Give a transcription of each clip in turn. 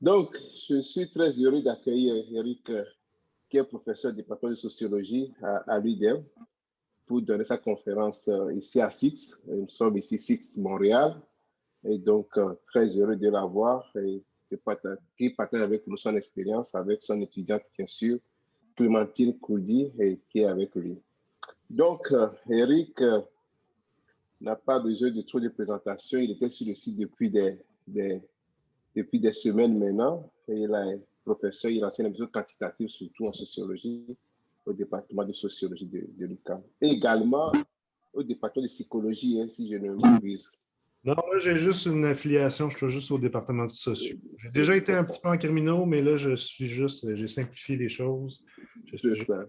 Donc, je suis très heureux d'accueillir Eric, qui est professeur du département de sociologie à l'UDEM, pour donner sa conférence ici à SIX. Nous sommes ici, SIX Montréal, et donc très heureux de l'avoir et qui partage avec nous son expérience, avec son étudiante, bien sûr, Clémentine Coudi, et qui est avec lui. Donc, Eric n'a pas besoin de trop de présentation. Il était sur le site depuis des semaines maintenant. Et il est professeur, il enseigne la méthode quantitative, surtout en sociologie, au département de sociologie de l'UQAM. Et également au département de psychologie, hein, si je ne m'abuse. Non, là, j'ai juste une affiliation, je suis juste au département de sociaux. J'ai déjà été un petit peu en criminaux, mais là, j'ai simplifié les choses. C'est ça.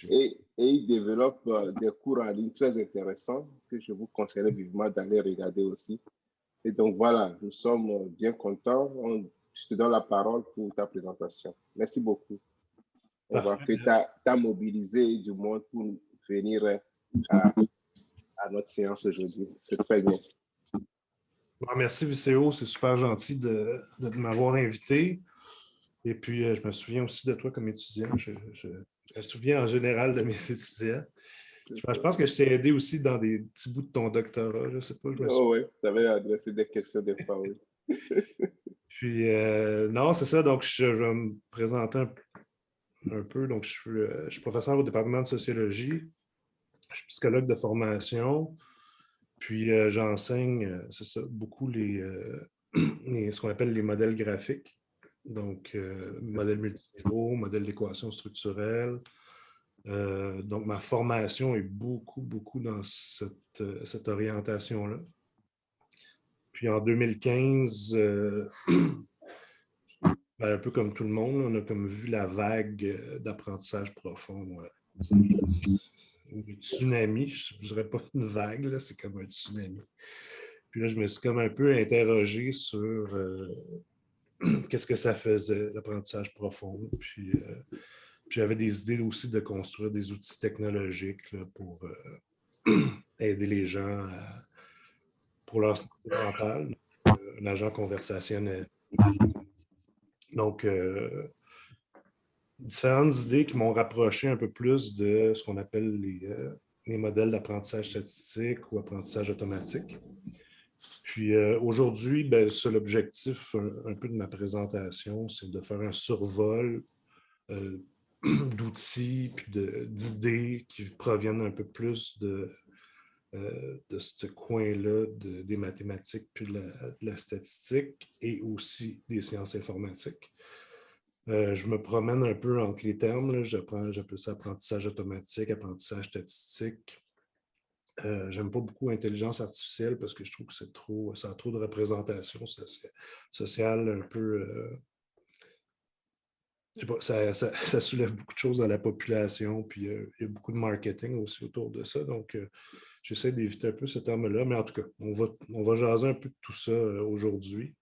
Et il développe des cours en ligne très intéressants que je vous conseillerais vivement d'aller regarder aussi. Et donc voilà, nous sommes bien contents. Je te donne la parole pour ta présentation. Merci beaucoup. On voit que tu as mobilisé du monde pour venir à notre séance aujourd'hui. C'est très bien. Bon, merci Vicéo, c'est super gentil de m'avoir invité. Et puis, je me souviens aussi de toi comme étudiant. Je me souviens en général de mes étudiants. Je pense que je t'ai aidé aussi dans des petits bouts de ton doctorat. Je ne sais pas. Oh oui, tu avais adressé des questions des fois, oui. Puis, non, c'est ça. Donc, je vais me présenter un peu. Donc, je suis professeur au département de sociologie. Je suis psychologue de formation. Puis, j'enseigne, c'est ça, beaucoup ce qu'on appelle les modèles graphiques. Donc, modèle multiniveau, modèle d'équation structurelle. Donc, ma formation est beaucoup dans cette orientation-là. Puis en 2015, un peu comme tout le monde, on a comme vu la vague d'apprentissage profond. Un tsunami, je ne dirais pas une vague, c'est comme un tsunami. Puis là, je me suis comme un peu interrogé sur qu'est-ce que ça faisait, l'apprentissage profond. Puis j'avais des idées aussi de construire des outils technologiques là, pour aider les gens pour leur santé mentale, un agent conversationnel. Donc, différentes idées qui m'ont rapproché un peu plus de ce qu'on appelle les modèles d'apprentissage statistique ou apprentissage automatique. Puis aujourd'hui, c'est l'objectif un peu de ma présentation, c'est de faire un survol d'outils puis d'idées qui proviennent un peu plus de ce coin-là des mathématiques puis de la statistique et aussi des sciences informatiques. Je me promène un peu entre les termes. J'appelle ça apprentissage automatique, apprentissage statistique. J'aime pas beaucoup intelligence artificielle parce que je trouve que ça a trop de représentation sociale un peu. Je sais pas, ça soulève beaucoup de choses dans la population, puis il y a beaucoup de marketing aussi autour de ça. Donc, j'essaie d'éviter un peu ce terme-là, mais en tout cas, on va jaser un peu de tout ça aujourd'hui.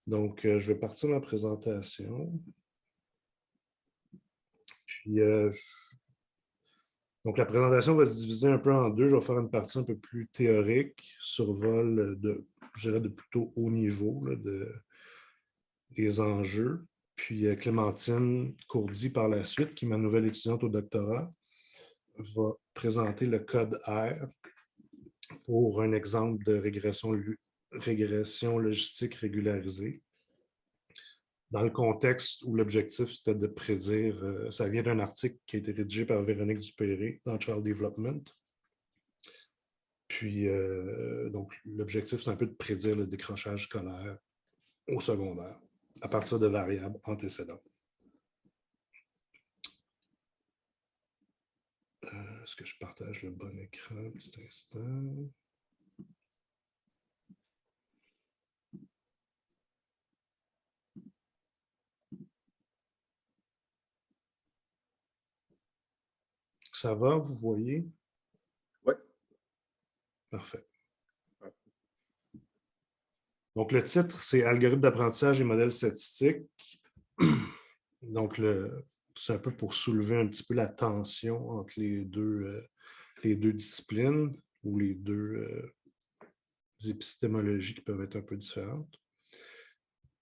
Donc, je vais partir ma présentation. Puis, donc, la présentation va se diviser un peu en deux. Je vais faire une partie un peu plus théorique, survol je dirais, de plutôt haut niveau des enjeux. Puis, Clémentine Courdy, par la suite, qui est ma nouvelle étudiante au doctorat, va présenter le code R pour un exemple de régression logistique régularisée. Dans le contexte où l'objectif, c'était de prédire, ça vient d'un article qui a été rédigé par Véronique Dupéré dans Child Development. Puis, donc, l'objectif, c'est un peu de prédire le décrochage scolaire au secondaire à partir de variables antécédentes. Est-ce que je partage le bon écran un petit instant? Ça va, vous voyez? Oui. Parfait. Donc, le titre, c'est Algorithme d'apprentissage et modèles statistiques. Donc, c'est un peu pour soulever un petit peu la tension entre les deux disciplines ou les deux épistémologies qui peuvent être un peu différentes.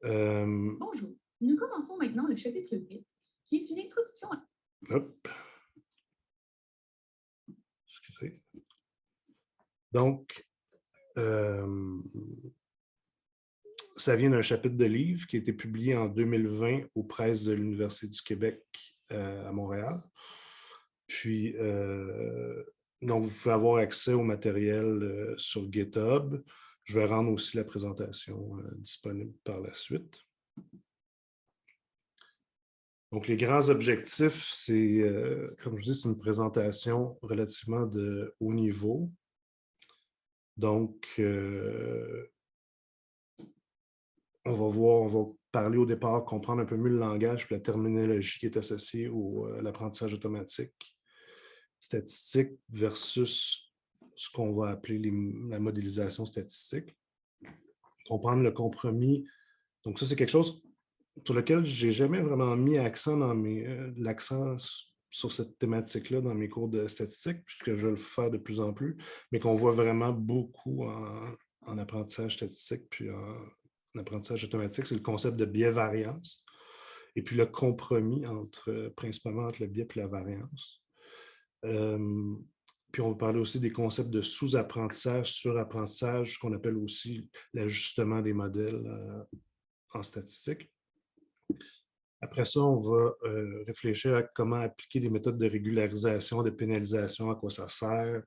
Bonjour. Nous commençons maintenant le chapitre 8, qui est une introduction à... Hop. Excusez. Donc, ça vient d'un chapitre de livre qui a été publié en 2020 aux presses de l'Université du Québec à Montréal. Puis, donc, vous pouvez avoir accès au matériel sur GitHub. Je vais rendre aussi la présentation disponible par la suite. Donc, les grands objectifs, c'est, comme je dis, c'est une présentation relativement de haut niveau. Donc, on va parler au départ, comprendre un peu mieux le langage et la terminologie qui est associée à l'apprentissage automatique, statistique versus ce qu'on va appeler la modélisation statistique. Comprendre le compromis. Donc, ça, c'est quelque chose sur lequel je n'ai jamais vraiment mis l'accent sur cette thématique-là dans mes cours de statistique, puisque je vais le faire de plus en plus, mais qu'on voit vraiment beaucoup en apprentissage statistique puis en apprentissage automatique, c'est le concept de biais-variance et puis le compromis principalement entre le biais et la variance. Puis on va parler aussi des concepts de sous-apprentissage, surapprentissage, qu'on appelle aussi l'ajustement des modèles en statistique. Après ça, on va réfléchir à comment appliquer des méthodes de régularisation, de pénalisation, à quoi ça sert,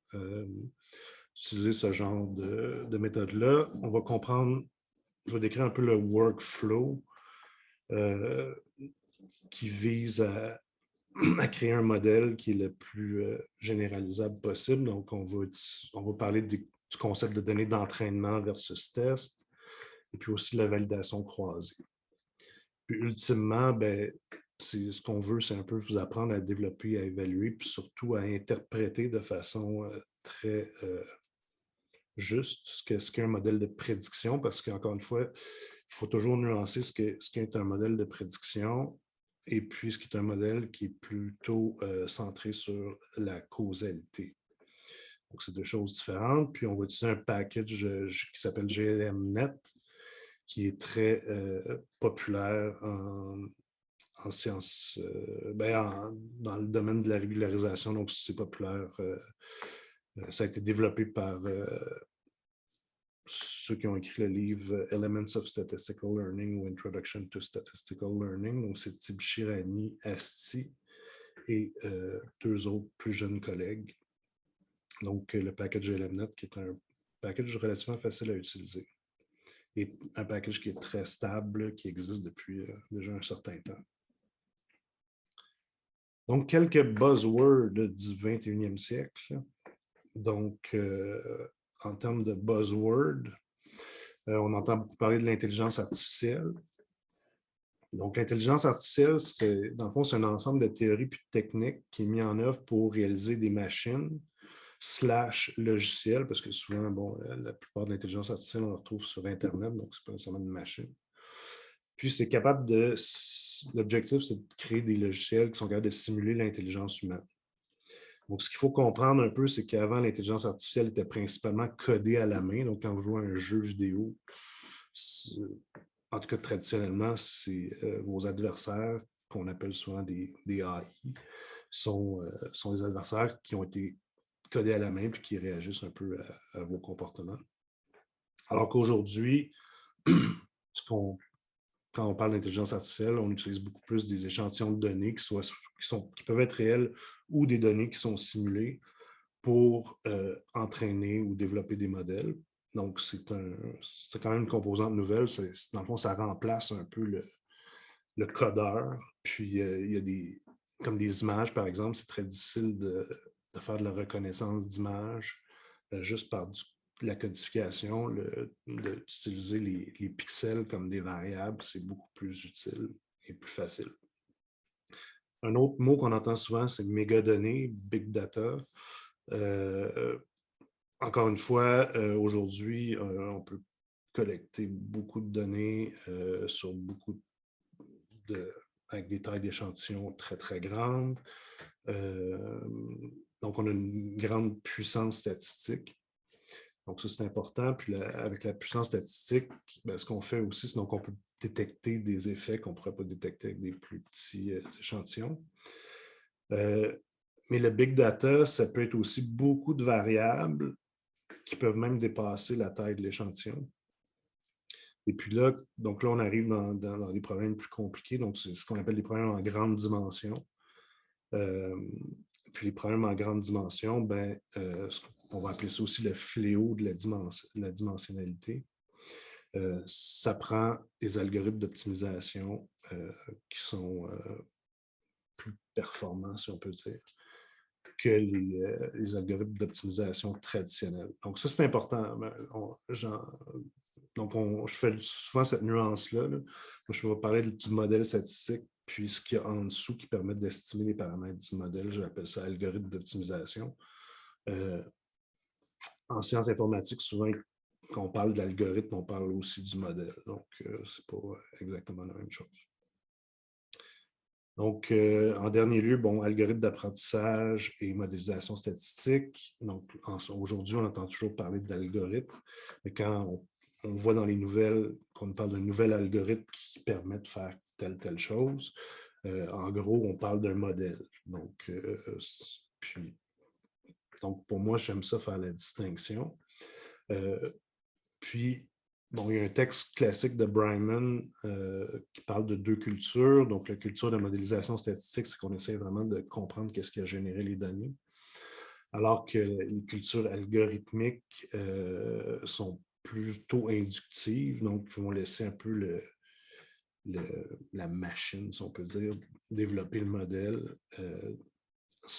utiliser ce genre de méthode-là. On va comprendre, je vais décrire un peu le workflow qui vise à créer un modèle qui est le plus généralisable possible. Donc, on va parler du concept de données d'entraînement versus test, et puis aussi la validation croisée. Puis ultimement, ce qu'on veut, c'est un peu vous apprendre à développer, à évaluer, puis surtout à interpréter de façon très juste ce qu'est un modèle de prédiction, parce qu'encore une fois, il faut toujours nuancer ce qu'est un modèle de prédiction et puis ce qui est un modèle qui est plutôt centré sur la causalité. Donc, c'est deux choses différentes. Puis, on va utiliser un package qui s'appelle GLMNet, qui est très populaire en sciences, dans le domaine de la régularisation. Donc, c'est populaire. Ça a été développé par ceux qui ont écrit le livre Elements of Statistical Learning ou Introduction to Statistical Learning. Donc, c'est Tibshirani, Asti et deux autres plus jeunes collègues. Donc, le package LMNet, qui est un package relativement facile à utiliser. Et un package qui est très stable, qui existe depuis déjà un certain temps. Donc, quelques buzzwords du 21e siècle. Donc, en termes de buzzwords, on entend beaucoup parler de l'intelligence artificielle. Donc, l'intelligence artificielle, dans le fond, c'est un ensemble de théories et de techniques qui est mis en œuvre pour réaliser des machines / logiciels, parce que souvent, la plupart de l'intelligence artificielle, on la retrouve sur Internet, donc ce n'est pas nécessairement une machine. Puis, c'est capable l'objectif, c'est de créer des logiciels qui sont capables de simuler l'intelligence humaine. Donc, ce qu'il faut comprendre un peu, c'est qu'avant, l'intelligence artificielle était principalement codée à la main. Donc, quand vous jouez à un jeu vidéo, en tout cas, traditionnellement, c'est vos adversaires, qu'on appelle souvent des AI, sont des adversaires qui ont été codés à la main puis qui réagissent un peu à vos comportements. Alors qu'aujourd'hui, quand on parle d'intelligence artificielle, on utilise beaucoup plus des échantillons de données qui peuvent être réels ou des données qui sont simulées pour entraîner ou développer des modèles. Donc, c'est quand même une composante nouvelle. Dans le fond, ça remplace un peu le codeur. Puis, il y a comme des images, par exemple, c'est très difficile de faire de la reconnaissance d'images juste par la codification. D'utiliser les pixels comme des variables, c'est beaucoup plus utile et plus facile. Un autre mot qu'on entend souvent, c'est mégadonnées, big data. Encore une fois, aujourd'hui, on peut collecter beaucoup de données sur avec des tailles d'échantillons très, très grandes. Donc, on a une grande puissance statistique. Donc, ça, c'est important. Puis, avec la puissance statistique, ben, ce qu'on fait aussi, c'est qu'on peut détecter des effets qu'on ne pourrait pas détecter avec des plus petits échantillons. Mais le big data, ça peut être aussi beaucoup de variables qui peuvent même dépasser la taille de l'échantillon. Et puis là, donc là, on arrive dans des problèmes plus compliqués. Donc, c'est ce qu'on appelle des problèmes en grande dimension. Puis les problèmes en grande dimension, ben, on va appeler ça aussi le fléau de la dimensionnalité. Ça prend des algorithmes d'optimisation qui sont plus performants, si on peut dire, que les algorithmes d'optimisation traditionnels. Donc, ça, c'est important. Donc, je fais souvent cette nuance-là. Là. Je vais parler du modèle statistique, puis ce qu'il y a en dessous qui permet d'estimer les paramètres du modèle. J'appelle ça algorithme d'optimisation. En sciences informatiques, souvent, quand on parle d'algorithme, on parle aussi du modèle. Donc, ce n'est pas exactement la même chose. Donc, en dernier lieu, bon, algorithme d'apprentissage et modélisation statistique. Donc, aujourd'hui, on entend toujours parler d'algorithme, mais quand on voit dans les nouvelles qu'on parle d'un nouvel algorithme qui permet de faire telle chose, en gros, on parle d'un modèle. Donc, pour moi, j'aime ça faire la distinction. Puis, bon, il y a un texte classique de Bryman qui parle de deux cultures. Donc, la culture de modélisation statistique, c'est qu'on essaie vraiment de comprendre qu'est-ce qui a généré les données. Alors que les cultures algorithmiques sont plutôt inductives, donc ils vont laisser un peu la machine, si on peut dire, développer le modèle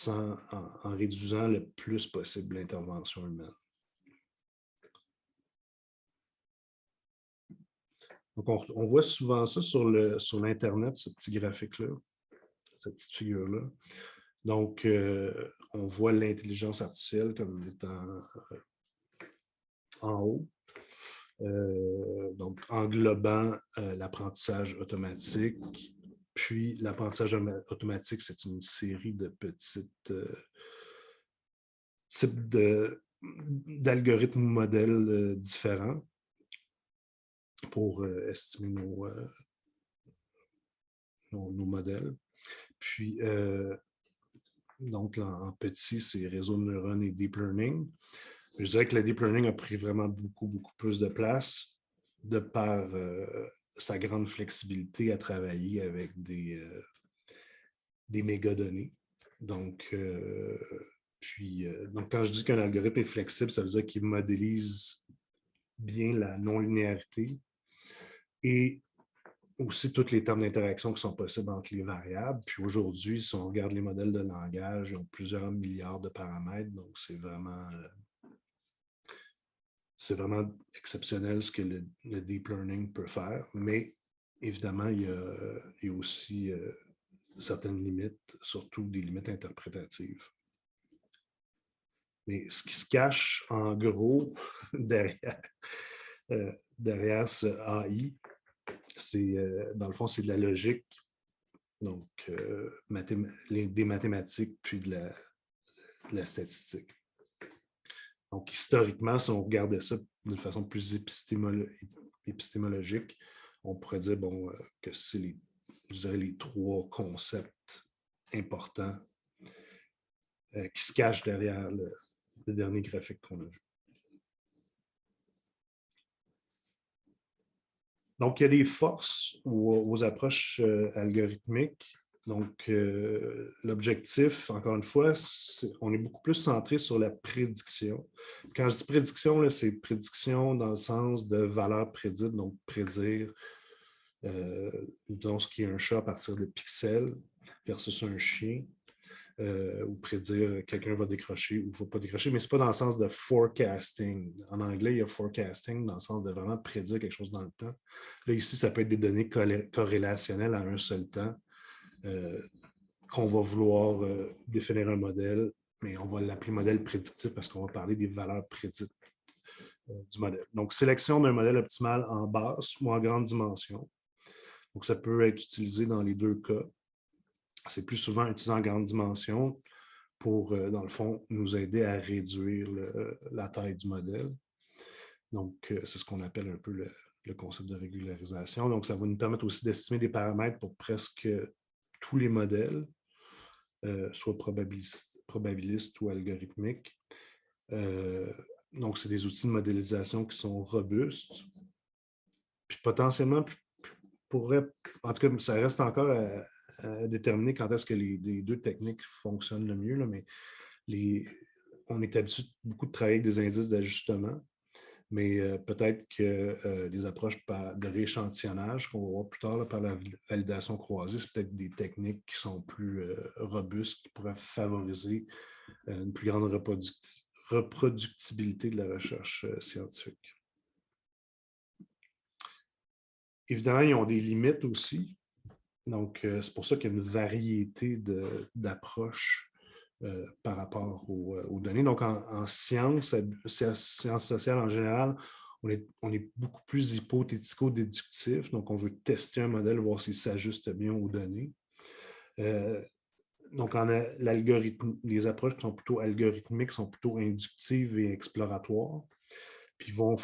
en réduisant le plus possible l'intervention humaine. Donc, on voit souvent ça sur l'Internet, ce petit graphique-là, cette petite figure-là. Donc, on voit l'intelligence artificielle comme étant en haut, donc englobant l'apprentissage automatique. Puis, l'apprentissage automatique, c'est une série de petites types d'algorithmes ou modèles différents pour estimer nos modèles. Puis, donc, là, en petit, c'est réseau de neurones et deep learning. Je dirais que le deep learning a pris vraiment beaucoup plus de place de par sa grande flexibilité à travailler avec des mégadonnées. Donc, donc, quand je dis qu'un algorithme est flexible, ça veut dire qu'il modélise bien la non-linéarité et aussi tous les termes d'interaction qui sont possibles entre les variables. Puis aujourd'hui, si on regarde les modèles de langage, ils ont plusieurs milliards de paramètres, donc c'est vraiment exceptionnel ce que le deep learning peut faire, mais évidemment, il y a aussi certaines limites, surtout des limites interprétatives. Mais ce qui se cache en gros derrière ce AI, c'est, dans le fond, c'est de la logique, donc des mathématiques, puis de la statistique. Donc, historiquement, si on regardait ça d'une façon plus épistémologique, on pourrait dire que c'est les trois concepts importants qui se cachent derrière le dernier graphique qu'on a vu. Donc, il y a des forces aux approches algorithmiques. Donc, l'objectif, encore une fois, on est beaucoup plus centré sur la prédiction. Quand je dis prédiction, c'est prédiction dans le sens de valeur prédite, donc prédire, disons, ce qui est un chat à partir de pixels versus un chien, ou prédire quelqu'un va décrocher ou ne va pas décrocher, mais ce n'est pas dans le sens de forecasting. En anglais, il y a forecasting dans le sens de vraiment prédire quelque chose dans le temps. Là, ici, ça peut être des données corrélationnelles à un seul temps qu'on va vouloir définir un modèle, mais on va l'appeler modèle prédictif parce qu'on va parler des valeurs prédites du modèle. Donc, sélection d'un modèle optimal en basse ou en grande dimension. Donc, ça peut être utilisé dans les deux cas. C'est plus souvent utilisé en grande dimension pour, dans le fond, nous aider à réduire la taille du modèle. Donc, c'est ce qu'on appelle un peu le concept de régularisation. Donc, ça va nous permettre aussi d'estimer des paramètres pour presque tous les modèles, soit probabilistes ou algorithmiques. Donc, c'est des outils de modélisation qui sont robustes. Puis potentiellement, en tout cas, ça reste encore à déterminer quand est-ce que les deux techniques fonctionnent le mieux, là, mais on est habitué beaucoup de travailler avec des indices d'ajustement, mais peut-être que les approches de rééchantillonnage qu'on va voir plus tard là, par la validation croisée, c'est peut-être des techniques qui sont plus robustes, qui pourraient favoriser une plus grande reproductibilité de la recherche scientifique. Évidemment, ils ont des limites aussi. Donc, c'est pour ça qu'il y a une variété d'approches par rapport aux données. Donc, en sciences sociales en général, on est beaucoup plus hypothético-déductif. Donc, on veut tester un modèle, voir s'il s'ajuste bien aux données. Donc, les approches qui sont plutôt algorithmiques sont plutôt inductives et exploratoires. Puis ils vont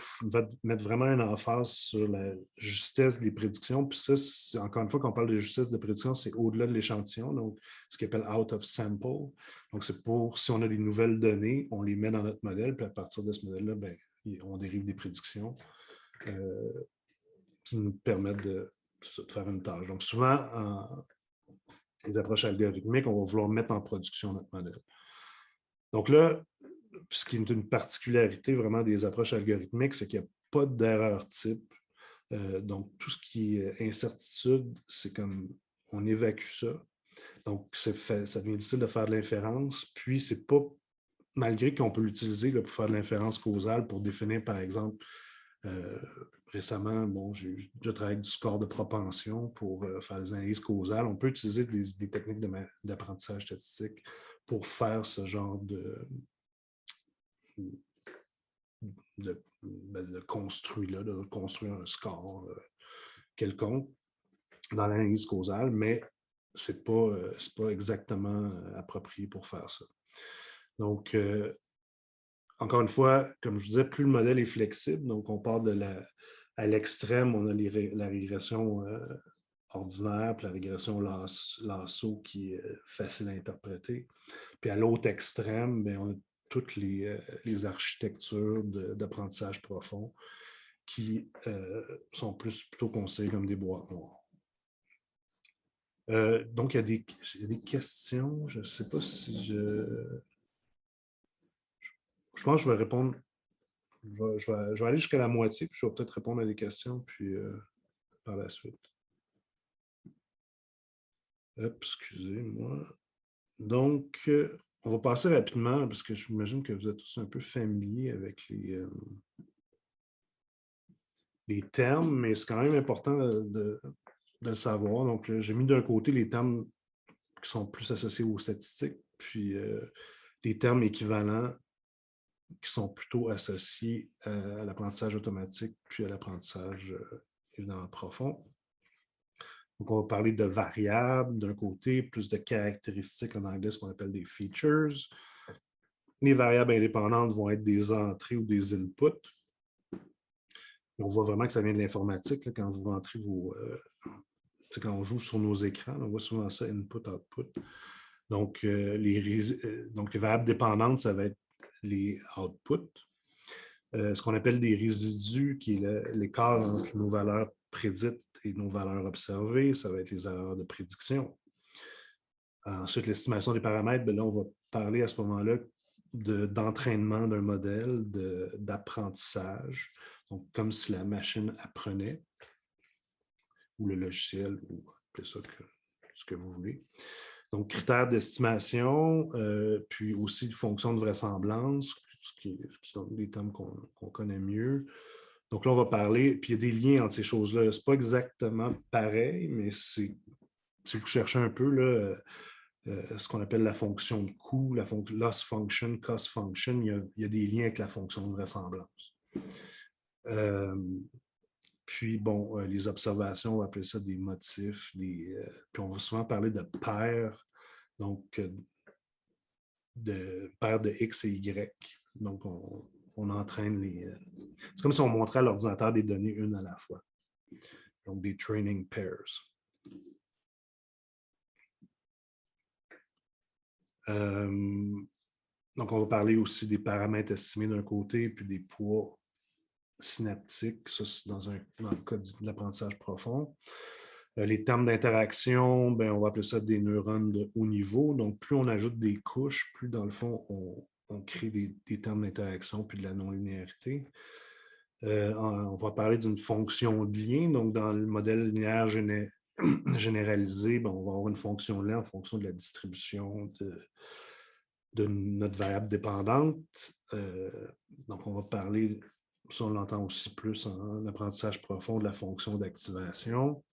mettre vraiment un emphase sur la justesse des prédictions. Puis ça, encore une fois, quand on parle de justesse de prédiction, c'est au-delà de l'échantillon, donc ce qu'on appelle out of sample. Donc, c'est pour, si on a des nouvelles données, on les met dans notre modèle, puis à partir de ce modèle-là, ben, on dérive des prédictions qui nous permettent de faire une tâche. Donc, souvent, les approches algorithmiques, on va vouloir mettre en production notre modèle. Donc là, ce qui est une particularité vraiment des approches algorithmiques, c'est qu'il n'y a pas d'erreur type. Donc, tout ce qui est incertitude, c'est comme on évacue ça. Donc, ça devient difficile de faire de l'inférence. Puis, c'est pas, malgré qu'on peut l'utiliser pour faire de l'inférence causale, pour définir, par exemple, récemment, bon, j'ai déjà travaillé avec du score de propension pour faire des analyses causales. On peut utiliser des techniques d'apprentissage statistique pour faire ce genre de construire un score quelconque dans l'analyse causale, mais ce n'est pas exactement approprié pour faire ça. Donc, encore une fois, comme je vous disais, plus le modèle est flexible, donc on part à l'extrême, on a la régression ordinaire, puis la régression lasso qui est facile à interpréter. Puis à l'autre extrême, bien, on a toutes les architectures d'apprentissage profond qui sont plutôt considérées comme des boîtes noires. Donc, il y a des questions. Je ne sais pas si je pense que je vais répondre. Je vais aller jusqu'à la moitié, puis je vais peut-être répondre à des questions, puis par la suite. Excusez-moi. Donc, on va passer rapidement, parce que j'imagine que vous êtes tous un peu familiers avec les termes, mais c'est quand même important de le savoir. Donc, j'ai mis d'un côté les termes qui sont plus associés aux statistiques, puis les termes équivalents qui sont plutôt associés à l'apprentissage automatique, puis à l'apprentissage évidemment profond. Donc, on va parler de variables d'un côté, plus de caractéristiques en anglais, ce qu'on appelle des features. Les variables indépendantes vont être des entrées ou des inputs. On voit vraiment que ça vient de l'informatique quand vous rentrez quand on joue sur nos écrans, on voit souvent ça, input, output. Donc, les variables dépendantes, ça va être les outputs. Ce qu'on appelle des résidus, qui est l'écart entre nos valeurs prédites et nos valeurs observées, ça va être les erreurs de prédiction. Ensuite, l'estimation des paramètres, bien là, on va parler à ce moment-là d'entraînement d'un modèle, d'apprentissage, donc comme si la machine apprenait, ou le logiciel, ou appelez ça ce que vous voulez. Donc, critères d'estimation, puis aussi fonction de vraisemblance, qui sont des termes qu'on connaît mieux. Donc là, on va parler, puis il y a des liens entre ces choses-là. Ce n'est pas exactement pareil, mais si vous cherchez un peu là, ce qu'on appelle la fonction de coût, la loss function, cost function, il y a des liens avec la fonction de vraisemblance. Puis, bon, les observations, on va appeler ça des motifs, puis on va souvent parler de paires, donc de paires de X et Y. Donc, on on entraîne les... c'est comme si on montrait à l'ordinateur des données une à la fois. Donc, des training pairs. Donc, on va parler aussi des paramètres estimés d'un côté, puis des poids synaptiques, ça c'est dans le cas de l'apprentissage profond. Les termes d'interaction, ben, on va appeler ça des neurones de haut niveau. Donc, plus on ajoute des couches, plus dans le fond, on crée des termes d'interaction puis de la non-linéarité. On va parler d'une fonction de lien. Donc, dans le modèle linéaire généralisé, ben, on va avoir une fonction de lien en fonction de la distribution de notre variable dépendante. Donc, on va parler, ça on l'entend aussi plus en apprentissage profond, de la fonction d'activation.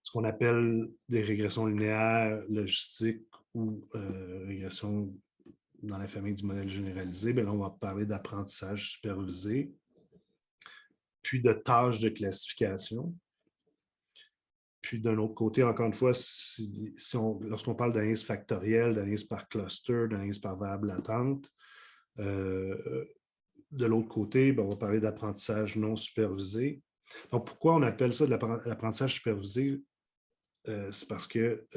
Ce qu'on appelle des régressions linéaires logistiques ou régressions dans la famille du modèle généralisé, bien là, on va parler d'apprentissage supervisé, puis de tâches de classification. Puis d'un autre côté, encore une fois, lorsqu'on parle d'analyse factorielle, d'analyse par cluster, d'analyse par variable latente, de l'autre côté, bien, on va parler d'apprentissage non supervisé. Donc, pourquoi on appelle ça de l'apprentissage supervisé? C'est parce que,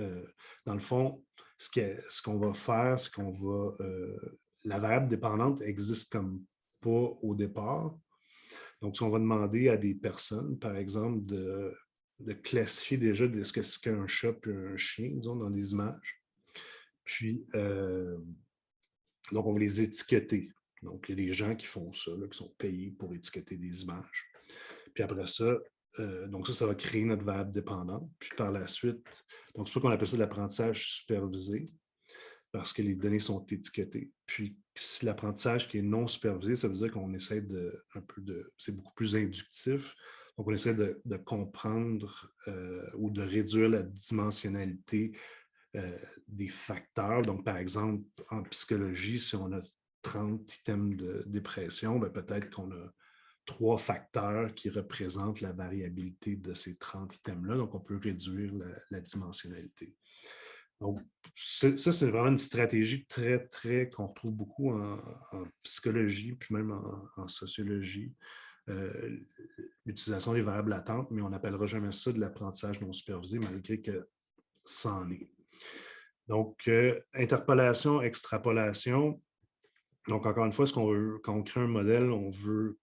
dans le fond, ce qu'on va faire, c'est qu'on va... la variable dépendante n'existe comme pas au départ. Donc, si on va demander à des personnes, par exemple, de classifier déjà ce qu'est un chat et un chien, disons, dans des images. Puis, donc, on va les étiqueter. Donc, il y a des gens qui font ça, là, qui sont payés pour étiqueter des images. Puis après ça, donc ça va créer notre variable dépendante. Puis par la suite, donc c'est pour ça qu'on appelle ça de l'apprentissage supervisé, parce que les données sont étiquetées. Puis si l'apprentissage qui est non supervisé, ça veut dire qu'on essaie c'est beaucoup plus inductif. Donc on essaie de comprendre ou de réduire la dimensionnalité des facteurs. Donc par exemple, en psychologie, si on a 30 items de dépression, bien, peut-être qu'on a 3 facteurs qui représentent la variabilité de ces 30 items-là. Donc, on peut réduire la dimensionnalité. Donc, ça, c'est vraiment une stratégie très, très qu'on retrouve beaucoup en psychologie, puis même en sociologie. L'utilisation des variables latentes, mais on n'appellera jamais ça de l'apprentissage non supervisé, malgré que ça en est. Donc, interpolation, extrapolation. Donc, encore une fois, quand on crée un modèle, on veut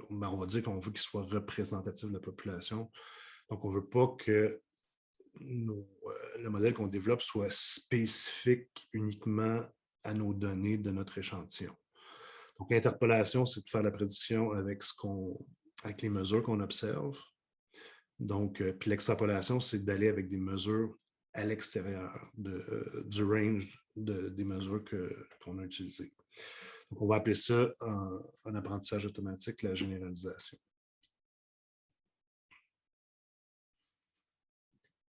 on va dire qu'on veut qu'il soit représentatif de la population. Donc, on ne veut pas que le modèle qu'on développe soit spécifique uniquement à nos données de notre échantillon. Donc, l'interpolation, c'est de faire la prédiction avec les mesures qu'on observe. Donc, puis l'extrapolation, c'est d'aller avec des mesures à l'extérieur du range des mesures qu'on a utilisées. Donc, on va appeler ça en apprentissage automatique la généralisation.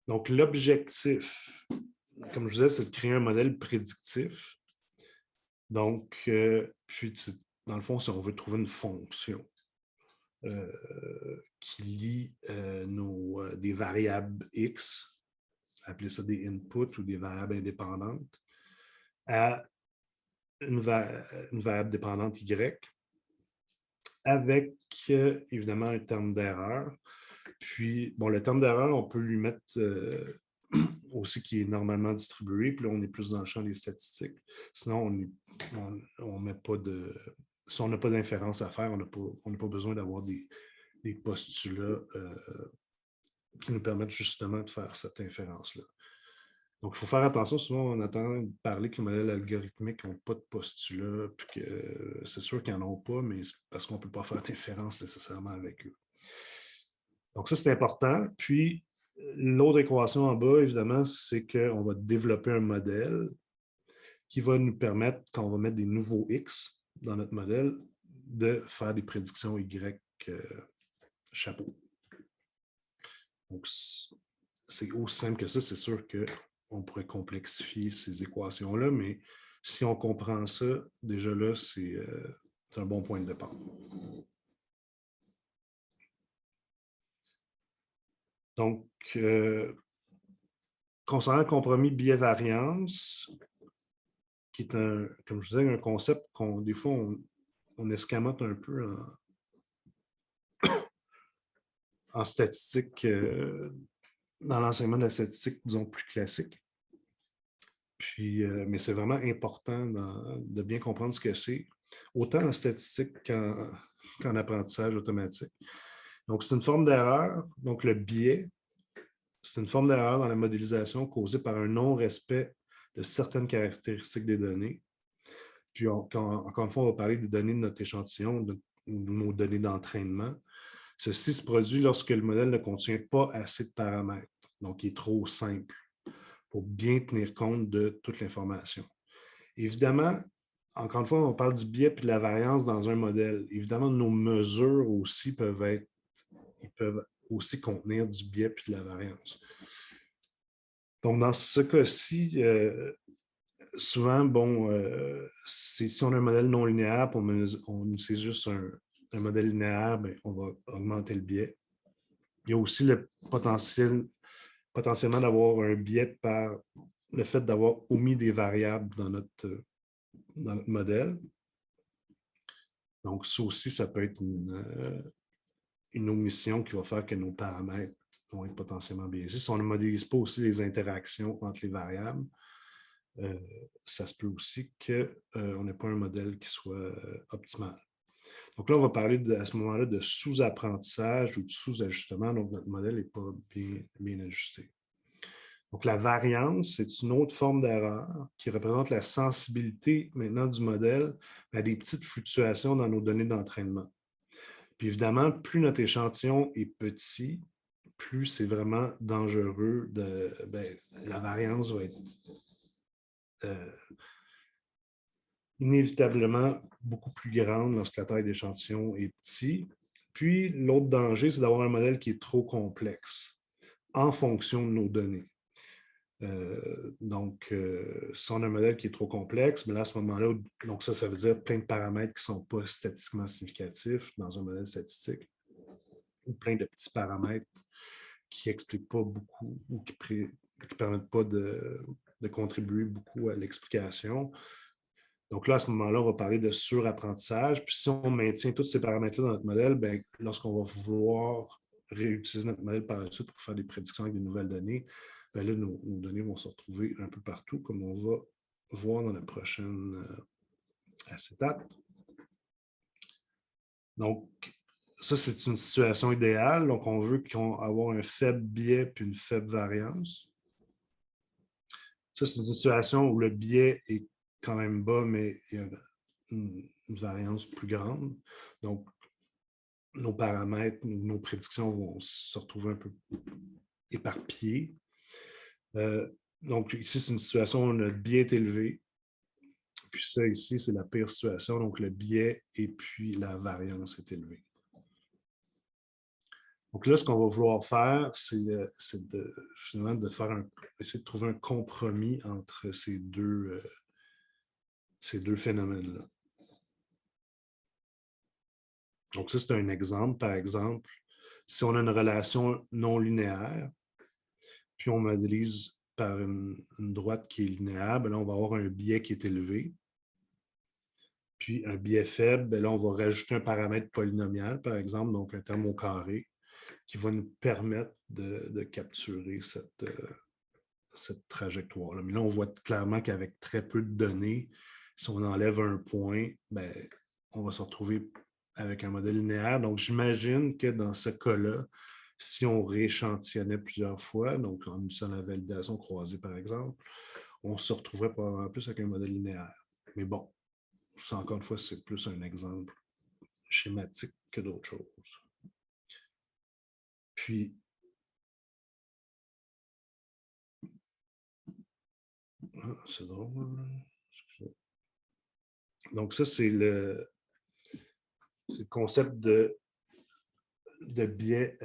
Donc, l'objectif, comme je disais, c'est de créer un modèle prédictif. Donc, puis, dans le fond, si on veut trouver une fonction qui lie des variables X, appeler ça des inputs ou des variables indépendantes, à une variable dépendante Y, avec évidemment un terme d'erreur. Puis, bon, le terme d'erreur, on peut lui mettre aussi qui est normalement distribué, puis là, on est plus dans le champ des statistiques. Sinon, on met pas de... Si on n'a pas d'inférence à faire, on n'a pas besoin d'avoir des postulats qui nous permettent justement de faire cette inférence-là. Donc, il faut faire attention. Souvent, on entend parler que les modèles algorithmiques n'ont pas de postulat, puis que c'est sûr qu'ils n'en ont pas, mais c'est parce qu'on ne peut pas faire d'inférence nécessairement avec eux. Donc, ça, c'est important. Puis, l'autre équation en bas, évidemment, c'est qu'on va développer un modèle qui va nous permettre, quand on va mettre des nouveaux X dans notre modèle, de faire des prédictions Y chapeau. Donc, c'est aussi simple que ça. C'est sûr qu'on pourrait complexifier ces équations-là, mais si on comprend ça, déjà là, c'est un bon point de départ. Donc, concernant le compromis biais-variance, qui est, comme je disais, un concept qu'on, des fois, on escamote un peu en statistique, dans l'enseignement de la statistique, disons, plus classique. Puis, mais c'est vraiment important de bien comprendre ce que c'est, autant en statistique qu'en apprentissage automatique. Donc, c'est une forme d'erreur. Donc, le biais, c'est une forme d'erreur dans la modélisation causée par un non-respect de certaines caractéristiques des données. Puis, encore une fois, on va parler des données de notre échantillon ou de nos données d'entraînement. Ceci se produit lorsque le modèle ne contient pas assez de paramètres, donc il est trop simple pour bien tenir compte de toute l'information. Évidemment, encore une fois, on parle du biais et de la variance dans un modèle. Évidemment, nos mesures aussi peuvent aussi contenir du biais et de la variance. Donc, dans ce cas-ci, souvent, si on a un modèle non linéaire, on utilise juste un modèle linéaire, bien, on va augmenter le biais. Il y a aussi le potentiellement d'avoir un biais par le fait d'avoir omis des variables dans notre modèle. Donc, ça aussi, ça peut être une omission qui va faire que nos paramètres vont être potentiellement biaisés. Si on ne modélise pas aussi les interactions entre les variables, ça se peut aussi qu'on n'ait pas un modèle qui soit optimal. Donc là, on va parler à ce moment-là de sous-apprentissage ou de sous-ajustement. Donc, notre modèle n'est pas bien ajusté. Donc, la variance, c'est une autre forme d'erreur qui représente la sensibilité maintenant du modèle à des petites fluctuations dans nos données d'entraînement. Puis évidemment, plus notre échantillon est petit, plus c'est vraiment dangereux. La variance va être inévitablement beaucoup plus grande lorsque la taille d'échantillon est petite. Puis, l'autre danger, c'est d'avoir un modèle qui est trop complexe en fonction de nos données. Si on a un modèle qui est trop complexe, mais là, à ce moment-là, donc ça veut dire plein de paramètres qui ne sont pas statistiquement significatifs dans un modèle statistique, ou plein de petits paramètres qui n'expliquent pas beaucoup ou qui ne permettent pas de contribuer beaucoup à l'explication. Donc là, à ce moment-là, on va parler de surapprentissage. Puis si on maintient tous ces paramètres-là dans notre modèle, bien, lorsqu'on va vouloir réutiliser notre modèle par la suite pour faire des prédictions avec des nouvelles données, bien là, nos données vont se retrouver un peu partout, comme on va voir dans la prochaine étape. Donc, ça, c'est une situation idéale. Donc, on veut avoir un faible biais puis une faible variance. Ça, c'est une situation où le biais est quand même bas, mais il y a une variance plus grande. Donc, nos paramètres, nos prédictions vont se retrouver un peu éparpillées. Donc, ici, c'est une situation où notre biais est élevé. Puis ça, ici, c'est la pire situation. Donc, le biais et puis la variance est élevée. Donc là, ce qu'on va vouloir faire, c'est finalement essayer de trouver un compromis entre ces deux phénomènes-là. Donc ça, c'est un exemple. Par exemple, si on a une relation non linéaire, puis on modélise par une droite qui est linéaire, bien là, on va avoir un biais qui est élevé. Puis un biais faible, bien là, on va rajouter un paramètre polynomial, par exemple, donc un terme au carré, qui va nous permettre de capturer cette trajectoire-là. Mais là, on voit clairement qu'avec très peu de données, si on enlève un point, bien, on va se retrouver avec un modèle linéaire. Donc, j'imagine que dans ce cas-là, si on rééchantillonnait plusieurs fois, donc en utilisant la validation croisée, par exemple, on se retrouverait probablement plus avec un modèle linéaire. Mais bon, ça, encore une fois, c'est plus un exemple schématique que d'autres choses. Puis, c'est drôle. Donc, ça, c'est le concept de biais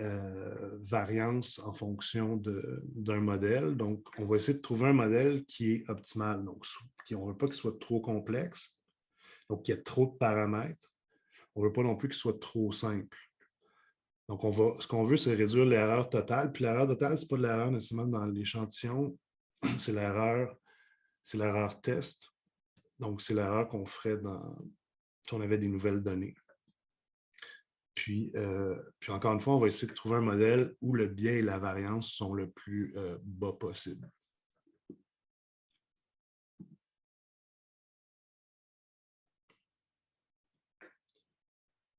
variance en fonction d'un modèle. Donc, on va essayer de trouver un modèle qui est optimal. Donc, on ne veut pas qu'il soit trop complexe, donc qu'il y ait trop de paramètres. On ne veut pas non plus qu'il soit trop simple. Donc, ce qu'on veut, c'est réduire l'erreur totale. Puis l'erreur totale, ce n'est pas de l'erreur nécessairement dans l'échantillon, c'est l'erreur test. Donc, c'est l'erreur qu'on ferait si on avait des nouvelles données. Puis encore une fois, on va essayer de trouver un modèle où le biais et la variance sont le plus bas possible.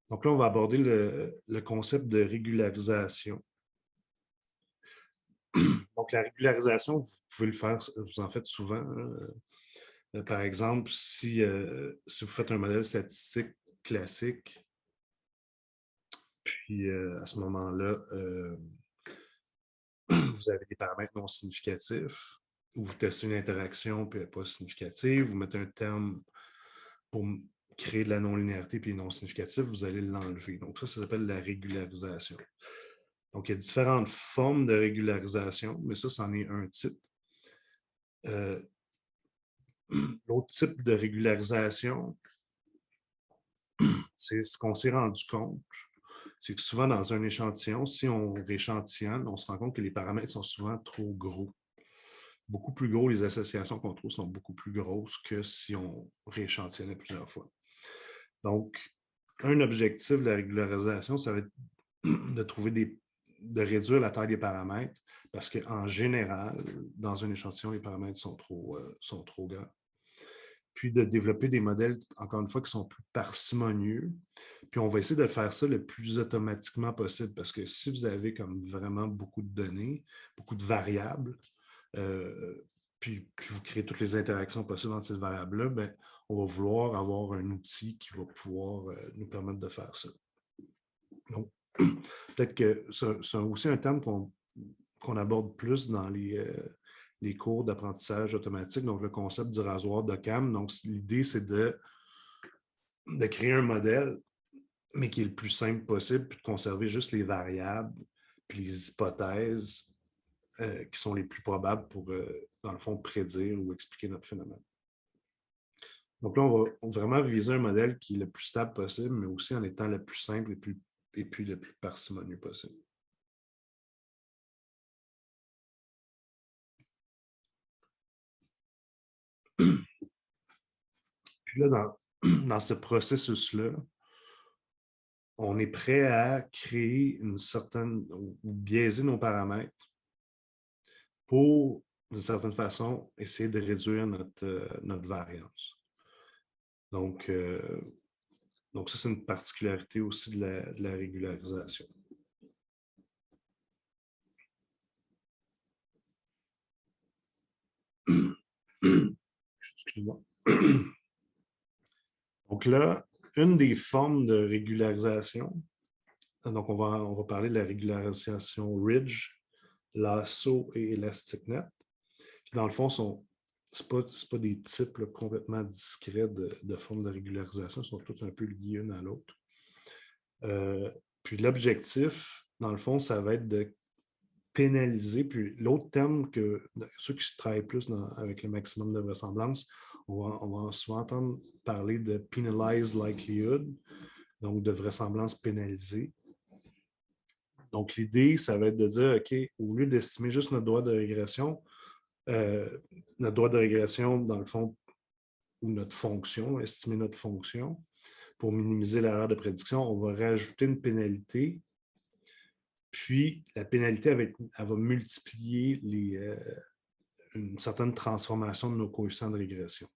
Donc là, on va aborder le concept de régularisation. Donc, la régularisation, vous pouvez le faire, vous en faites souvent. Par exemple, si vous faites un modèle statistique classique, puis à ce moment-là, vous avez des paramètres non significatifs, ou vous testez une interaction puis elle n'est pas significative, vous mettez un terme pour créer de la non-linéarité puis non significatif, vous allez l'enlever. Donc ça s'appelle la régularisation. Donc, il y a différentes formes de régularisation, mais ça, c'en est un type. L'autre type de régularisation, c'est ce qu'on s'est rendu compte, c'est que souvent dans un échantillon, si on rééchantillonne, on se rend compte que les paramètres sont souvent trop gros. Beaucoup plus gros, les associations qu'on trouve sont beaucoup plus grosses que si on rééchantillonnait plusieurs fois. Donc, un objectif de la régularisation, ça va être de réduire la taille des paramètres parce qu'en général, dans un échantillon, les paramètres sont trop grands. Puis de développer des modèles, encore une fois, qui sont plus parcimonieux. Puis on va essayer de faire ça le plus automatiquement possible parce que si vous avez comme vraiment beaucoup de données, beaucoup de variables, puis vous créez toutes les interactions possibles entre ces variables-là, bien, on va vouloir avoir un outil qui va pouvoir nous permettre de faire ça. Donc, peut-être que c'est aussi un terme qu'on aborde plus dans les cours d'apprentissage automatique, donc le concept du rasoir d'Occam. Donc, l'idée, c'est de créer un modèle, mais qui est le plus simple possible, puis de conserver juste les variables, puis les hypothèses qui sont les plus probables pour, dans le fond, prédire ou expliquer notre phénomène. Donc là, on va vraiment viser un modèle qui est le plus stable possible, mais aussi en étant le plus simple et puis le plus parcimonieux possible. Puis là, dans ce processus-là, on est prêt à créer une certaine, ou biaiser nos paramètres pour, d'une certaine façon, essayer de réduire notre variance. Donc ça, c'est une particularité aussi de la régularisation. Excuse-moi. Donc là, une des formes de régularisation, donc on va parler de la régularisation Ridge, lasso et ElasticNet. Puis dans le fond, ce n'est pas des types là, complètement discrets de formes de régularisation, ils sont tous un peu liés l'une à l'autre. Puis l'objectif, dans le fond, ça va être de pénaliser. Puis l'autre terme que ceux qui travaillent plus avec le maximum de vraisemblance, on va souvent entendre parler de penalized likelihood, donc de vraisemblance pénalisée. Donc l'idée, ça va être de dire, OK, au lieu d'estimer juste notre droit de régression, dans le fond, ou notre fonction, estimer notre fonction, pour minimiser l'erreur de prédiction, on va rajouter une pénalité. Puis, la pénalité, elle va multiplier une certaine transformation de nos coefficients de régression.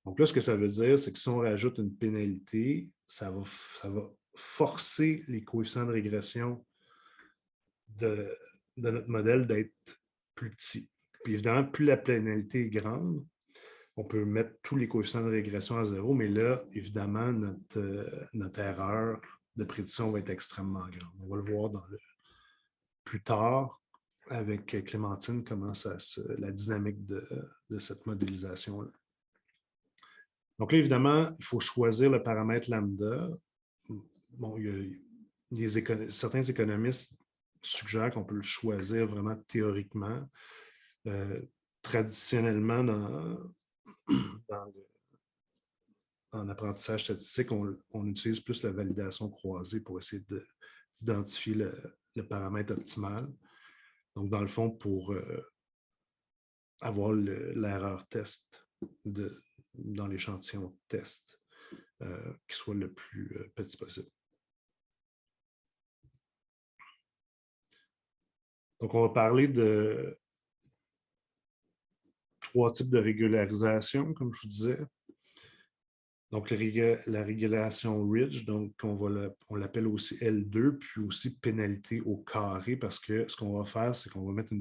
Donc là, ce que ça veut dire, c'est que si on rajoute une pénalité, ça va forcer les coefficients de régression de notre modèle d'être plus petits. Puis évidemment, plus la pénalité est grande, on peut mettre tous les coefficients de régression à zéro, mais là, évidemment, notre erreur de prédiction va être extrêmement grande. On va le voir plus tard avec Clémentine, comment la dynamique de cette modélisation-là. Donc là, évidemment, il faut choisir le paramètre lambda. Bon, certains économistes suggèrent qu'on peut le choisir vraiment théoriquement. Traditionnellement, en apprentissage statistique, on utilise plus la validation croisée pour essayer d'identifier le paramètre optimal. Donc, dans le fond, pour avoir l'erreur test de dans l'échantillon test, qui soit le plus petit possible. Donc, on va parler de 3 types de régularisation, comme je vous disais. Donc, la régulation ridge, donc on l'appelle aussi L2, puis aussi pénalité au carré, parce que ce qu'on va faire, c'est qu'on va mettre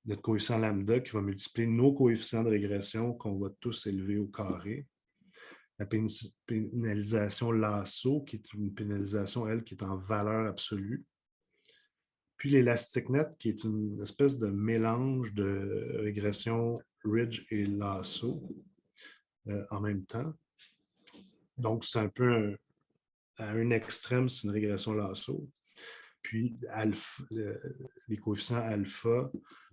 notre coefficient lambda qui va multiplier nos coefficients de régression qu'on va tous élever au carré. La pénalisation lasso, qui est une pénalisation, elle, qui est en valeur absolue. Puis l'élastic net, qui est une espèce de mélange de régression ridge et lasso en même temps. Donc, c'est un peu à un extrême, c'est une régression lasso. Puis les coefficients alpha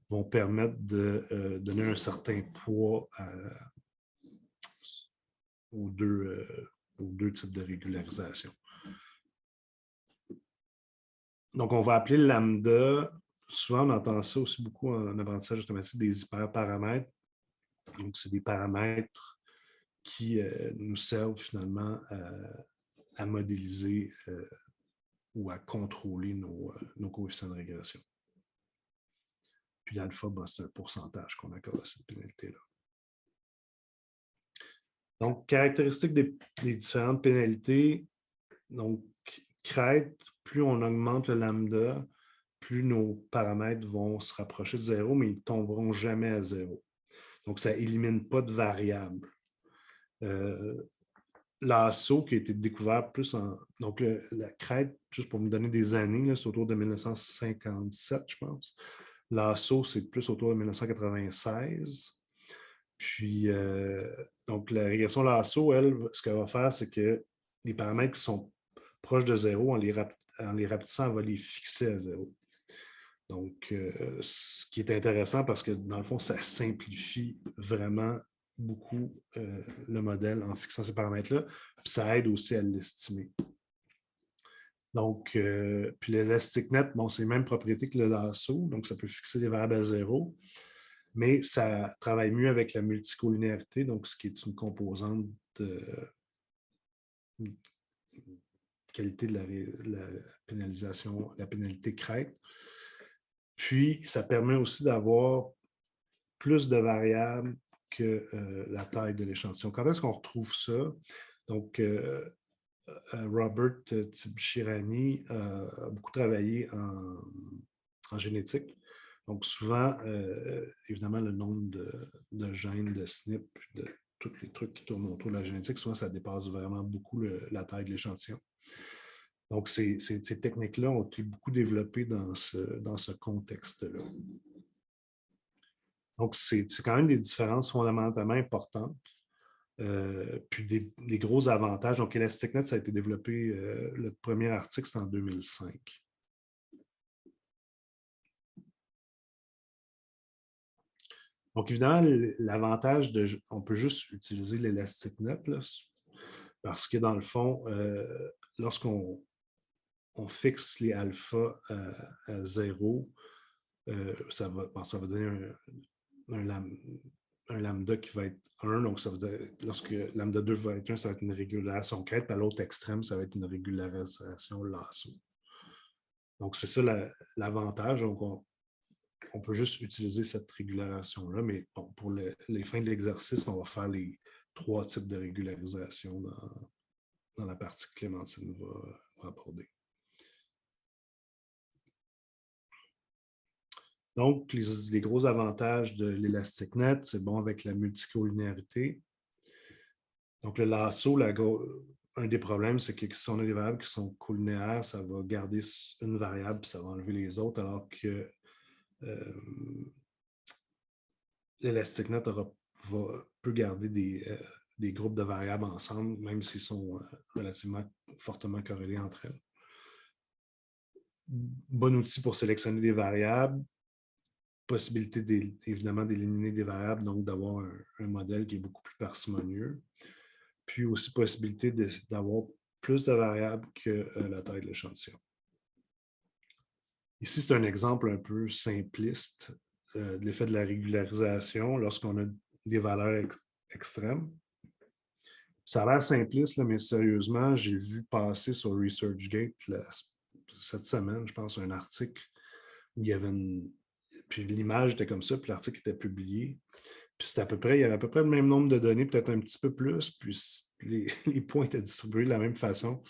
vont permettre de donner un certain poids aux deux types de régularisation. Donc, on va appeler lambda, souvent on entend ça aussi beaucoup en apprentissage automatique, des hyperparamètres. Donc, c'est des paramètres qui nous servent finalement à modéliser ou à contrôler nos coefficients de régression. Puis l'alpha, c'est un pourcentage qu'on accorde à cette pénalité-là. Donc, caractéristiques des différentes pénalités. Donc, crête, plus on augmente le lambda, plus nos paramètres vont se rapprocher de 0, mais ils ne tomberont jamais à 0. Donc, ça n'élimine pas de variables. Lasso, qui a été découvert plus en... Donc, la crête, juste pour me donner des années, c'est autour de 1957, je pense. Lasso, c'est plus autour de 1996. Puis, donc, la régression lasso, elle, ce qu'elle va faire, c'est que les paramètres qui sont proches de 0, en les rapetissant, elle va les fixer à 0. Donc, ce qui est intéressant parce que, dans le fond, ça simplifie vraiment beaucoup le modèle en fixant ces paramètres-là, puis ça aide aussi à l'estimer. Donc, puis l'élastic net, bon, c'est les mêmes propriétés que le lasso, donc ça peut fixer des variables à 0, mais ça travaille mieux avec la multicollinéarité, donc ce qui est une composante de qualité de la pénalisation, la pénalité crête. Puis, ça permet aussi d'avoir plus de variables que la taille de l'échantillon. Quand est-ce qu'on retrouve ça? Donc, Robert Tibshirani a beaucoup travaillé en génétique. Donc, souvent, évidemment, le nombre de gènes, de SNP, de tous les trucs qui tournent autour de la génétique, souvent, ça dépasse vraiment beaucoup la taille de l'échantillon. Donc, ces techniques-là ont été beaucoup développées dans ce contexte-là. Donc, c'est quand même des différences fondamentalement importantes. Puis des gros avantages. Donc, ElasticNet, ça a été développé, le premier article, c'est en 2005. Donc, évidemment, l'avantage on peut juste utiliser l'ElasticNet, parce que dans le fond, lorsqu'on fixe les alphas à 0, ça va donner un lambda qui va être 1, donc ça veut dire, lorsque lambda 2 va être 1, ça va être une régularisation crête, puis à l'autre extrême, ça va être une régularisation lasso. Donc, c'est ça l'avantage. Donc, on peut juste utiliser cette régularisation-là, mais bon, pour les fins de l'exercice, on va faire les 3 types de régularisation dans la partie que Clémentine va aborder. Donc, les gros avantages de l'élastic net, c'est bon avec la multicollinéarité. Donc, le lasso, un des problèmes, c'est que si on a des variables qui sont collinéaires, ça va garder une variable puis ça va enlever les autres, alors que l'élastic net peut garder des groupes de variables ensemble, même s'ils sont relativement fortement corrélés entre elles. Bon outil pour sélectionner des variables. Possibilité évidemment d'éliminer des variables, donc d'avoir un modèle qui est beaucoup plus parcimonieux. Puis aussi possibilité d'avoir plus de variables que la taille de l'échantillon. Ici, c'est un exemple un peu simpliste de l'effet de la régularisation lorsqu'on a des valeurs extrêmes. Ça a l'air simpliste, là, mais sérieusement, j'ai vu passer sur ResearchGate cette semaine, je pense, un article où il y avait puis l'image était comme ça, puis l'article était publié. Puis c'était il y avait à peu près le même nombre de données, peut-être un petit peu plus, puis les points étaient distribués de la même façon.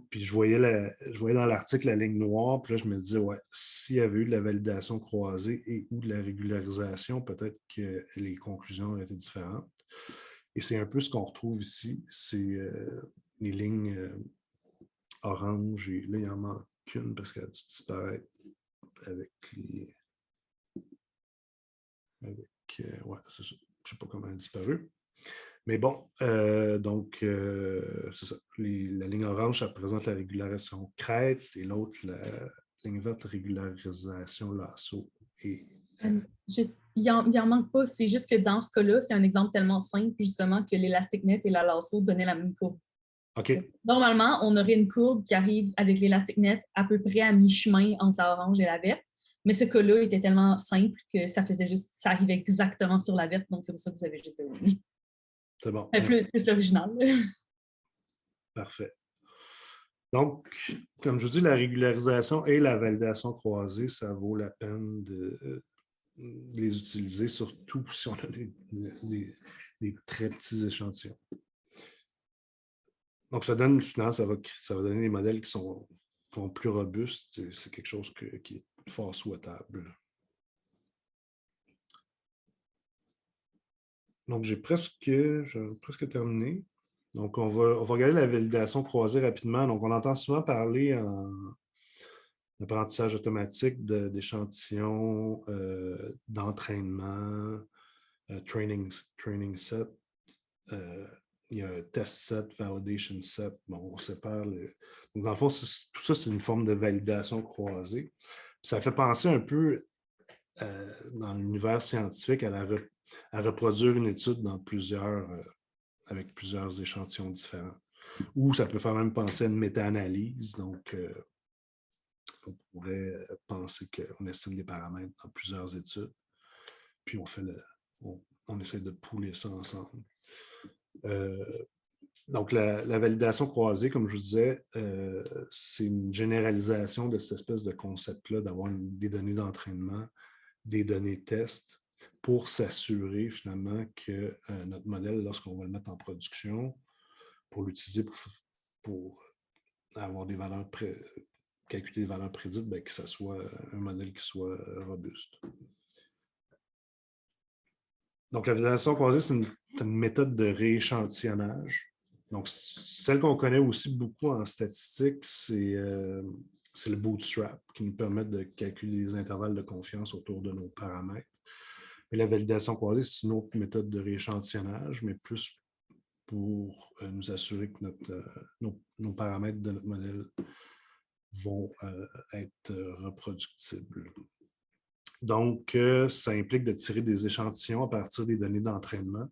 Puis je voyais dans l'article la ligne noire, puis là, je me disais, ouais, s'il y avait eu de la validation croisée et ou de la régularisation, peut-être que les conclusions auraient été différentes. Et c'est un peu ce qu'on retrouve ici, c'est les lignes orange, et là, il en manque une parce qu'elle a dû disparaître avec les... ouais, c'est ça. Je ne sais pas comment elle a disparu. Mais bon, donc, c'est ça. La ligne orange, ça représente la régularisation crête et l'autre, la ligne verte, régularisation lasso. Et, il en manque pas. C'est juste que dans ce cas-là, c'est un exemple tellement simple, justement, que l'élastic net et la lasso donnaient la même courbe. OK. Normalement, on aurait une courbe qui arrive avec l'élastic net à peu près à mi-chemin entre la orange et la verte. Mais ce cas-là était tellement simple que ça arrivait exactement sur la verte, donc c'est pour ça que vous avez juste deviné. C'est bon. Plus l'original. Parfait. Donc, comme je vous dis, la régularisation et la validation croisée, ça vaut la peine de les utiliser, surtout si on a des très petits échantillons. Donc, ça donne, finalement, ça va donner des modèles qui sont plus robustes. C'est quelque chose qui est fort souhaitable. Donc, j'ai presque terminé. Donc, on va regarder la validation croisée rapidement. Donc, on entend souvent parler en apprentissage automatique d'échantillons, d'entraînement, training set. Il y a un test set, validation set. Bon, on sépare Donc, dans le fond, tout ça, c'est une forme de validation croisée. Puis ça fait penser un peu dans l'univers scientifique à reproduire une étude avec plusieurs échantillons différents. Ou ça peut faire même penser à une méta-analyse. Donc, on pourrait penser qu'on estime des paramètres dans plusieurs études. Puis on essaie de pouler ça ensemble. Donc, la validation croisée, comme je vous disais, c'est une généralisation de cette espèce de concept-là, d'avoir des données d'entraînement, des données tests, pour s'assurer finalement que notre modèle, lorsqu'on va le mettre en production, pour l'utiliser pour avoir des valeurs calculer des valeurs prédites, bien, que ce soit un modèle qui soit robuste. Donc, la validation croisée, c'est une méthode de rééchantillonnage. Donc, celle qu'on connaît aussi beaucoup en statistique, c'est le bootstrap qui nous permet de calculer les intervalles de confiance autour de nos paramètres. Mais la validation croisée, c'est une autre méthode de rééchantillonnage, mais plus pour nous assurer que nos paramètres de notre modèle vont être reproductibles. Donc, ça implique de tirer des échantillons à partir des données d'entraînement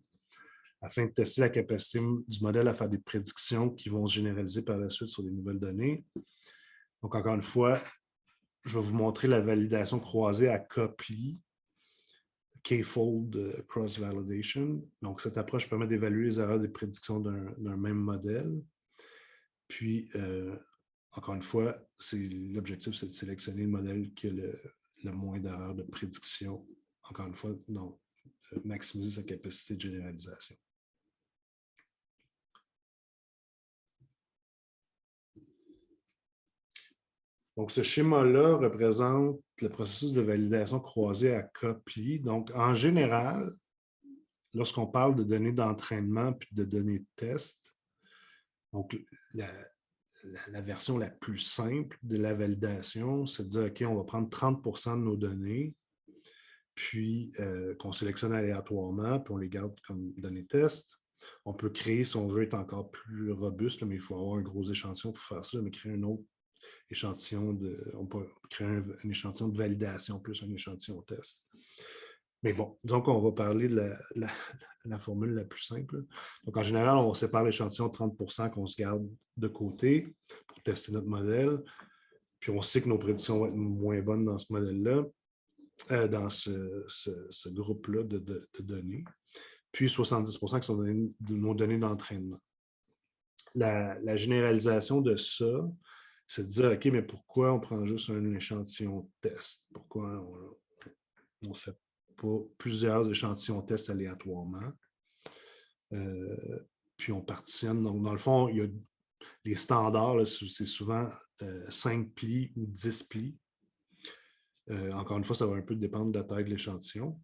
afin de tester la capacité du modèle à faire des prédictions qui vont se généraliser par la suite sur des nouvelles données. Donc, encore une fois, je vais vous montrer la validation croisée à k-pli, K-fold cross-validation. Donc, cette approche permet d'évaluer les erreurs des prédictions d'un même modèle. Puis, encore une fois, l'objectif, c'est de sélectionner le modèle qui a le moins d'erreurs de prédiction. Encore une fois, donc, maximiser sa capacité de généralisation. Donc, ce schéma-là représente le processus de validation croisée à k-pli. Donc, en général, lorsqu'on parle de données d'entraînement puis de données de test, donc la version la plus simple de la validation, c'est de dire, OK, on va prendre 30% de nos données, puis qu'on sélectionne aléatoirement, puis on les garde comme données test. On peut créer, si on veut être encore plus robuste, mais il faut avoir un gros échantillon pour faire ça, mais créer un autre échantillon on peut créer un échantillon de validation plus un échantillon test. Mais bon, disons qu'on va parler de la formule la plus simple. Donc, en général, on sépare l'échantillon de 30% qu'on se garde de côté pour tester notre modèle. Puis, on sait que nos prédictions vont être moins bonnes dans ce modèle-là, dans ce groupe-là de données. puis 70% qui sont de nos données d'entraînement. La généralisation de ça, c'est de dire, OK, mais pourquoi on prend juste un échantillon test? Pourquoi on ne fait pas plusieurs échantillons tests aléatoirement? Puis on partitionne. Donc, dans le fond, il y a les standards, là, c'est souvent 5 plis ou 10 plis. Encore une fois, ça va un peu dépendre de la taille de l'échantillon.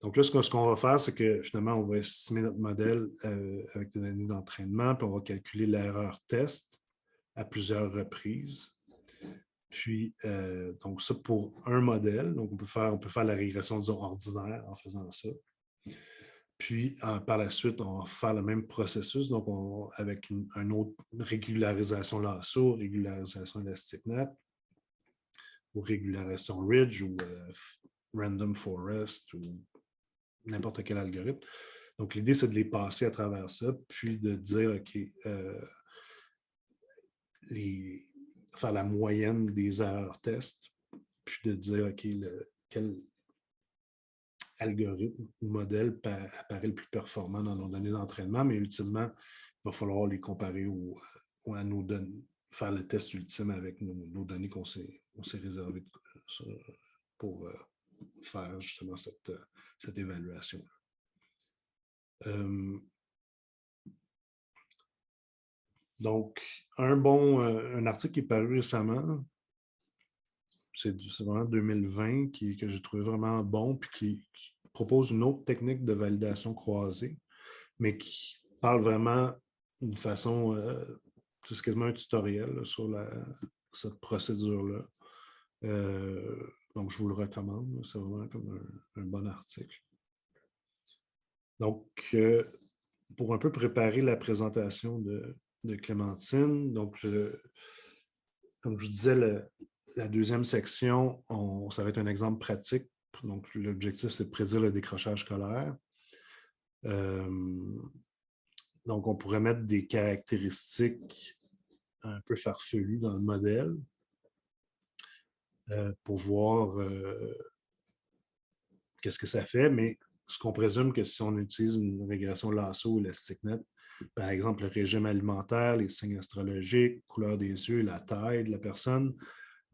Donc là, ce qu'on va faire, c'est que finalement, on va estimer notre modèle avec des données d'entraînement, puis on va calculer l'erreur test à plusieurs reprises. Puis, donc ça pour un modèle. Donc, on peut faire la régression, disons, ordinaire en faisant ça. Puis, par la suite, on va faire le même processus, donc avec une autre régularisation lasso, régularisation ElasticNet, ou régularisation Ridge, ou Random Forest, ou n'importe quel algorithme. Donc, l'idée, c'est de les passer à travers ça, puis de dire, OK, faire la moyenne des erreurs tests, puis de dire, OK, quel algorithme ou modèle apparaît le plus performant dans nos données d'entraînement, mais ultimement, il va falloir les comparer à nos données, faire le test ultime avec nos données qu'on s'est réservées pour faire justement cette évaluation. Donc, un article qui est paru récemment, c'est vraiment 2020, que j'ai trouvé vraiment bon, puis qui propose une autre technique de validation croisée, mais qui parle vraiment d'une façon, c'est quasiment un tutoriel là, sur cette procédure-là. Donc, je vous le recommande, c'est vraiment comme un bon article. Donc, pour un peu préparer la présentation de Clémentine, donc, comme je vous disais, la deuxième section, ça va être un exemple pratique. Donc, l'objectif, c'est de prédire le décrochage scolaire. Donc, on pourrait mettre des caractéristiques un peu farfelues dans le modèle pour voir qu'est-ce que ça fait, mais ce qu'on présume que si on utilise une régression lasso ou ElasticNet, par exemple, le régime alimentaire, les signes astrologiques, couleur des yeux, la taille de la personne,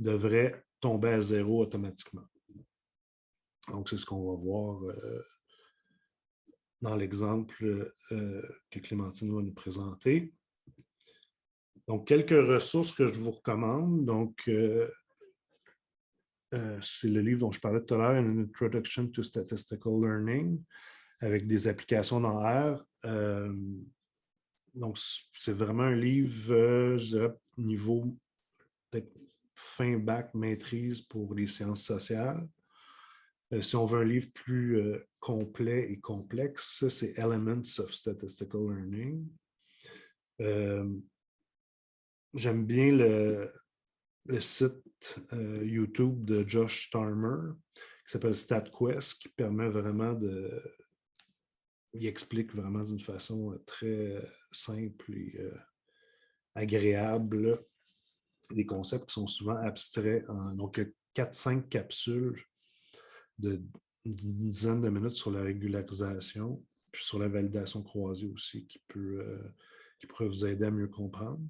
devrait tomber à 0 automatiquement. Donc, c'est ce qu'on va voir dans l'exemple que Clémentine va nous présenter. Donc, quelques ressources que je vous recommande. Donc, c'est le livre dont je parlais tout à l'heure, An Introduction to Statistical Learning, avec des applications dans R. Donc, c'est vraiment un livre, je dirais, niveau peut-être fin bac maîtrise pour les sciences sociales. Si on veut un livre plus complet et complexe, c'est Elements of Statistical Learning. J'aime bien le site YouTube de Josh Starmer qui s'appelle StatQuest, qui permet vraiment il explique vraiment d'une façon très simple et agréable des concepts qui sont souvent abstraits. Donc, il y a 4-5 capsules d'une dizaine de minutes sur la régularisation, puis sur la validation croisée aussi, qui pourrait vous aider à mieux comprendre.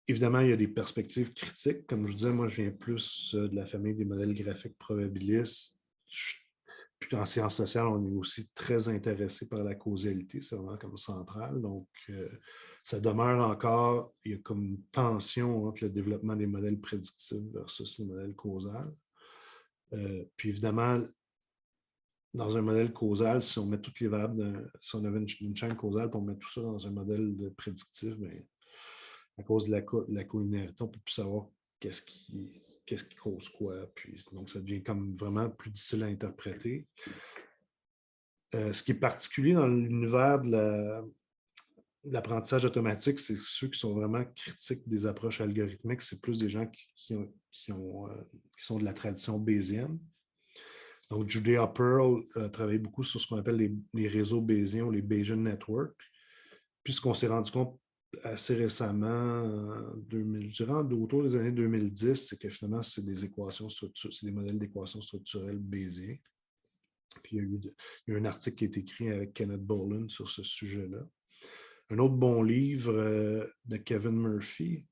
Évidemment, il y a des perspectives critiques. Comme je vous disais, moi, je viens plus de la famille des modèles graphiques probabilistes. Puis en sciences sociales, on est aussi très intéressé par la causalité. C'est vraiment comme central. Donc, ça demeure encore, il y a comme une tension entre le développement des modèles prédictifs versus les modèles causaux. Puis évidemment, dans un modèle causal, si on met toutes les variables, si on avait une chaîne causale, puis on met tout ça dans un modèle prédictif, bien, à cause de la co-linéarité, on ne peut plus savoir qu'est-ce qui cause quoi. Puis, donc, ça devient comme vraiment plus difficile à interpréter. Ce qui est particulier dans l'univers de l'apprentissage automatique, c'est ceux qui sont vraiment critiques des approches algorithmiques, c'est plus des gens qui sont de la tradition bayésienne. Donc, Judea Pearl travaille beaucoup sur ce qu'on appelle les réseaux bayésiens ou les Bayesian Networks. Puis, ce qu'on s'est rendu compte assez récemment, je dirais autour des années 2010, c'est que finalement, c'est des modèles d'équations structurelles bayésiens. Puis il y a un article qui est écrit avec Kenneth Boland sur ce sujet-là. Un autre bon livre de Kevin Murphy,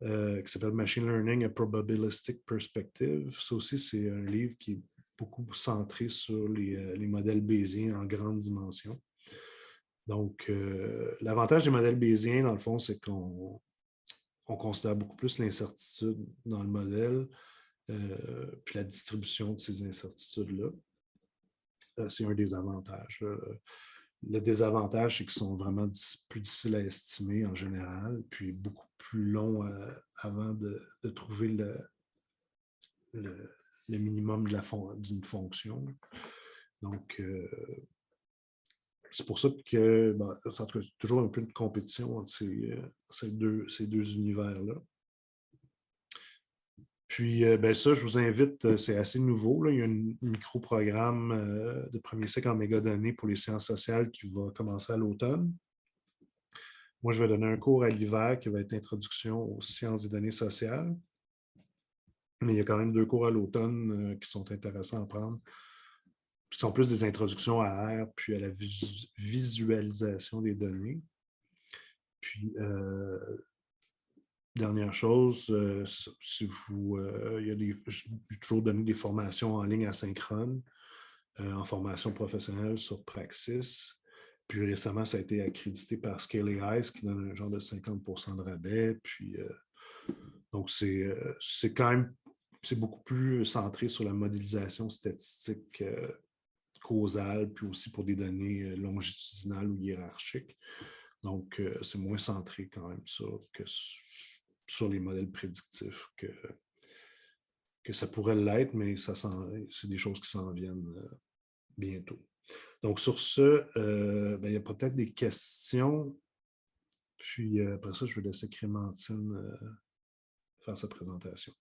qui s'appelle Machine Learning, A Probabilistic Perspective. Ça aussi, c'est un livre qui est beaucoup centré sur les modèles bayésiens en grande dimension. Donc, l'avantage des modèles bayésiens, dans le fond, c'est qu'on considère beaucoup plus l'incertitude dans le modèle, puis la distribution de ces incertitudes-là. C'est un des avantages. Le désavantage, c'est qu'ils sont vraiment plus difficiles à estimer en général, puis beaucoup plus longs avant de trouver le minimum d'une fonction. Donc, c'est pour ça que ça toujours un peu de compétition entre ces deux univers-là. Puis, ça, je vous invite, c'est assez nouveau. Là. Il y a un micro-programme de premier cycle en mégadonnées pour les sciences sociales qui va commencer à l'automne. Moi, je vais donner un cours à l'hiver qui va être Introduction aux sciences des données sociales. Mais il y a quand même 2 cours à l'automne qui sont intéressants à prendre. Qui sont plus des introductions à R, puis à la visualisation des données. Puis, dernière chose, si vous, j'ai toujours donné des formations en ligne asynchrone, en formation professionnelle sur Praxis. Puis récemment, ça a été accrédité par Scale AI, ce qui donne un genre de 50% de rabais. Puis, donc, c'est quand même, c'est beaucoup plus centré sur la modélisation statistique causale, puis aussi pour des données longitudinales ou hiérarchiques. Donc, c'est moins centré quand même que sur les modèles prédictifs que ça pourrait l'être, mais c'est des choses qui s'en viennent bientôt. Donc, sur ce, il y a peut-être des questions. Puis après ça, je vais laisser Clémentine faire sa présentation.